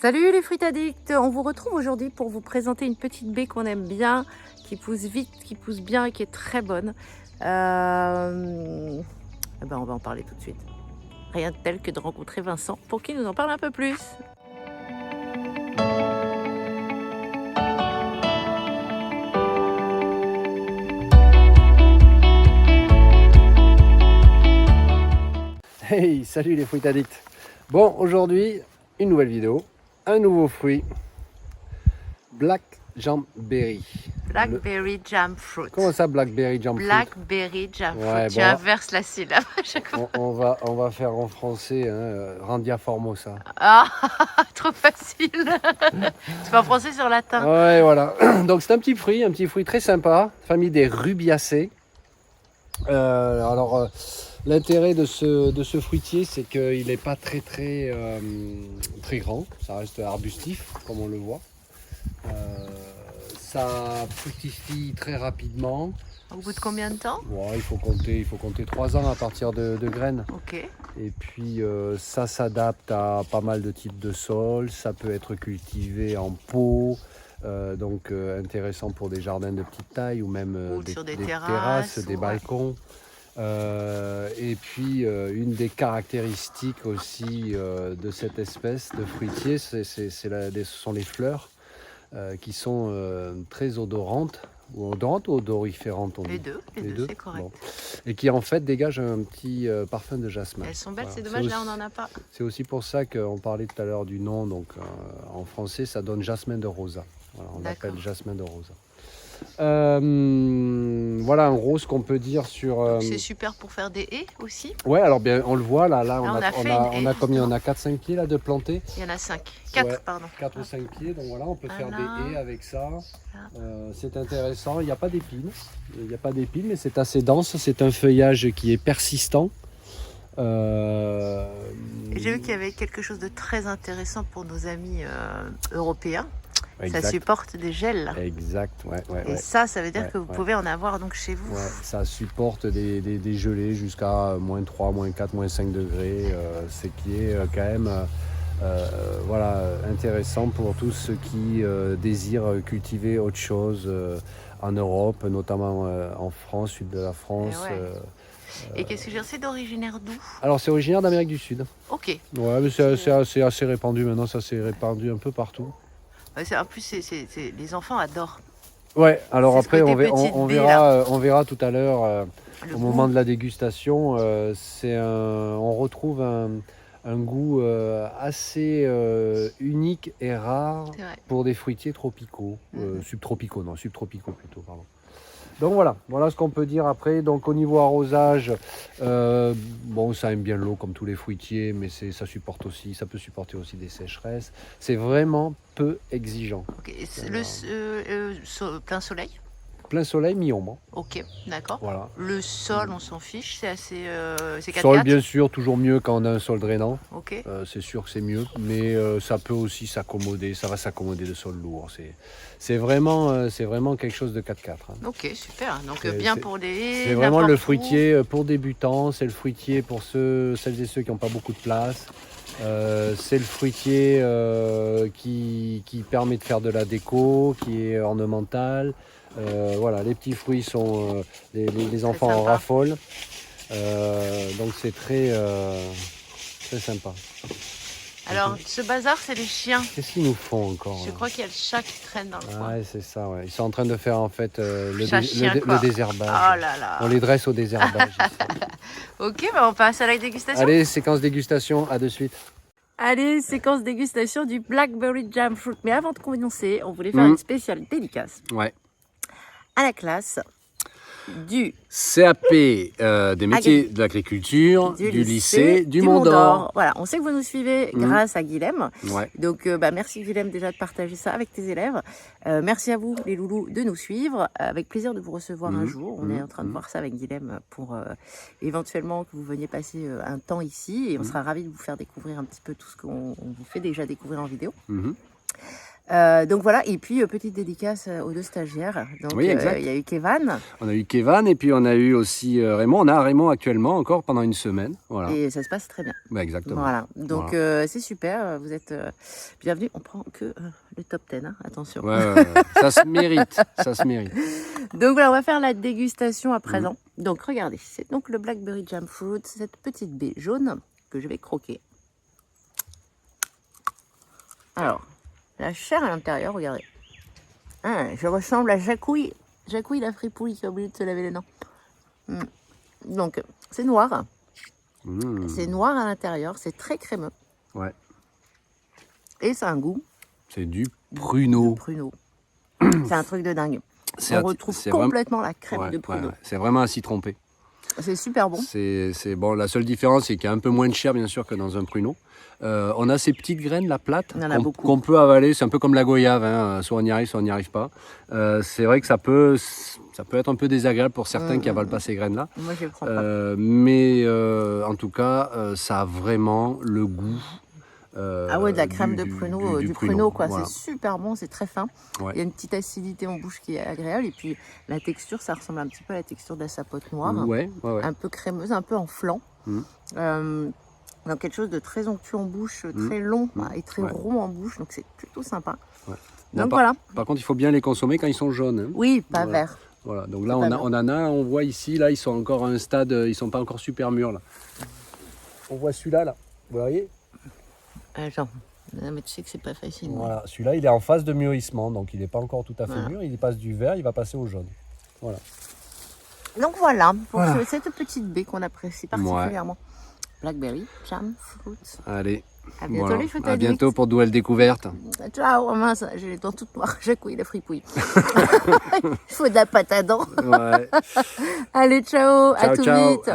Salut les fruits addicts, on vous retrouve aujourd'hui pour vous présenter une petite baie qu'on aime bien, qui pousse vite, qui pousse bien et qui est très bonne. On va en parler tout de suite. Rien de tel que de rencontrer Vincent pour qu'il nous en parle un peu plus. Hey, salut les fruits addicts. Bon, aujourd'hui, une nouvelle vidéo, un nouveau fruit, Black Jamberry. Blackberry jam fruit. Comment ça, Blackberry Jam Fruit? Blackberry jam fruit. Ouais, Tu bon, inverses la syllabe à chaque fois. on va faire en français, hein, Randia Formosa. Ah, trop facile. C'est pas en français sur latin. Ouais, voilà. Donc c'est un petit fruit très sympa, famille des rubiacées. L'intérêt de ce fruitier, c'est qu'il n'est pas très grand. Ça reste arbustif, comme on le voit. Ça fructifie très rapidement. Au bout de combien de temps? Ouais, il faut compter 3 ans à partir de graines. Ok. Et puis ça s'adapte à pas mal de types de sols. Ça peut être cultivé en pot. Donc intéressant pour des jardins de petite taille ou même Sur des terrasses, des ouais. balcons. Et puis une des caractéristiques aussi de cette espèce de fruitier, ce sont les fleurs qui sont très odorantes ou odoriférantes, on dit. Les deux, c'est correct. Bon. Et qui en fait dégagent un petit parfum de jasmin. Elles sont belles, Voilà. c'est dommage, là on n'en a pas. C'est aussi pour ça qu'on parlait tout à l'heure du nom, donc en français ça donne jasmin de rosa. Voilà, on l'appelle jasmin de rosa. Voilà en gros ce qu'on peut dire sur. C'est super pour faire des haies aussi. Ouais, alors bien on le voit là, on a combien? On a 4-5 pieds là de plantés. Il y en a 5. 4, Ouais, pardon. 4 ou 5 pieds, donc voilà, on peut faire Voilà. des haies avec ça. C'est intéressant, il n'y a pas d'épines. Mais c'est assez dense, c'est un feuillage qui est persistant. Et j'ai vu qu'il y avait quelque chose de très intéressant pour nos amis européens. Exact. Ça supporte des gels. Exact, ouais. Et ça veut dire que vous pouvez en avoir donc chez vous. Ouais, ça supporte des gelées jusqu'à moins 3, moins 4, moins 5 degrés, ce qui est quand même intéressant pour tous ceux qui désirent cultiver autre chose en Europe, notamment en France, sud de la France. Et qu'est-ce que c'est d'originaire d'où? Alors c'est originaire d'Amérique du Sud. Ok. Ouais, mais c'est assez répandu maintenant, ça s'est répandu un peu partout. En plus, les enfants adorent. Ouais, alors après on verra tout à l'heure au goût. moment de la dégustation, on retrouve un goût assez unique et rare pour des fruitiers tropicaux, subtropicaux plutôt, pardon. Donc voilà ce qu'on peut dire après. Donc au niveau arrosage, ça aime bien l'eau comme tous les fruitiers, mais ça peut supporter aussi des sécheresses. C'est vraiment peu exigeant. Okay. Plein soleil? Plein soleil, mi-ombre. Ok, d'accord. Voilà. Le sol, on s'en fiche, c'est assez. C'est 4-4. Sol, bien sûr, toujours mieux quand on a un sol drainant. Ok. C'est sûr que c'est mieux, mais ça peut aussi s'accommoder. Ça va s'accommoder de sol lourd. C'est vraiment quelque chose de 4-4. Hein. Ok, super. Donc bien pour les. C'est vraiment le fruitier pour débutants. C'est le fruitier pour celles et ceux qui n'ont pas beaucoup de place. C'est le fruitier qui permet de faire de la déco, qui est ornemental. Les petits fruits sont les enfants en raffolent, donc c'est très sympa. Alors ce bazar, c'est les chiens. Qu'est-ce qu'ils nous font encore? Je crois qu'il y a le chat qui traîne dans le coin. Ouais, c'est ça, ouais. Ils sont en train de faire en fait le désherbage. Oh là là. On les dresse au désherbage. Ok, on passe à la dégustation. Allez, séquence dégustation, à de suite. Allez, séquence dégustation du Blackberry Jam Fruit. Mais avant de commencer, on voulait faire une spéciale dédicace. Ouais. À la classe du CAP des métiers de l'agriculture, du lycée du Mont d'Or. Voilà, on sait que vous nous suivez grâce à Guilhem. Ouais. Donc merci Guilhem déjà de partager ça avec tes élèves. Merci à vous les loulous de nous suivre. Avec plaisir de vous recevoir un jour. On est en train de voir ça avec Guilhem pour éventuellement que vous veniez passer un temps ici. Et on sera ravis de vous faire découvrir un petit peu tout ce qu'on vous fait déjà découvrir en vidéo. Donc voilà, et puis petite dédicace aux 2 stagiaires. Donc Oui, exact. il y a eu Kevan. On a eu Kevan et puis on a eu aussi Raymond. On a Raymond actuellement encore pendant une semaine. Voilà. Et ça se passe très bien. Bah, exactement. Voilà, donc c'est super, vous êtes bienvenus. On prend que le top 10, hein, attention. Ouais. Ça se mérite, ça se mérite. Donc voilà, on va faire la dégustation à présent. Donc regardez, c'est donc le Blackberry Jam Fruit, cette petite baie jaune que je vais croquer. Alors, la chair à l'intérieur, regardez. Ah, je ressemble à Jacouille. Jacouille la fripouille qui a oublié de se laver les dents. Donc, c'est noir. C'est noir à l'intérieur, c'est très crémeux. Ouais. Et ça a un goût. C'est du pruneau. Pruneau. C'est un truc de dingue. On retrouve complètement la crème de pruneau. Ouais. C'est vraiment à s'y tromper. C'est super bon. C'est bon. La seule différence, c'est qu'il y a un peu moins de chair, bien sûr, que dans un pruneau. On a ces petites graines, la plate, qu'on peut avaler. C'est un peu comme la goyave. Hein. Soit on y arrive, soit on n'y arrive pas. C'est vrai que ça peut être un peu désagréable pour certains qui avalent pas ces graines-là. Moi, je ne prends pas. Mais en tout cas, ça a vraiment le goût. De la crème de pruneau, du pruneau, quoi. Voilà. C'est super bon, c'est très fin. Ouais. Il y a une petite acidité en bouche qui est agréable. Et puis la texture, ça ressemble un petit peu à la texture de la sapote noire. Ouais. Un peu crémeuse, un peu en flan. Donc quelque chose de très onctueux en bouche, très long et très rond en bouche. Donc c'est plutôt sympa. Ouais. Donc voilà. Par contre, il faut bien les consommer quand ils sont jaunes. Hein. Oui, pas vert. Voilà, donc là on en a un, on voit ici, là ils sont encore à un stade, ils sont pas encore super mûrs là. On voit celui-là, là, vous voyez? Attends, mais tu sais que c'est pas facile. Voilà, celui-là il est en phase de mûrissement, donc il n'est pas encore tout à fait mûr, il passe du vert, il va passer au jaune. Voilà. Donc voilà, pour cette petite baie qu'on apprécie particulièrement. Blackberry Jam Fruit. Allez, à bientôt les à bientôt pour de nouvelles découvertes. Ciao, mince, j'ai les dents toutes noires, Jacouille la fripouille. Il faut de la pâte à dents. Ouais. Allez, ciao, à tout vite.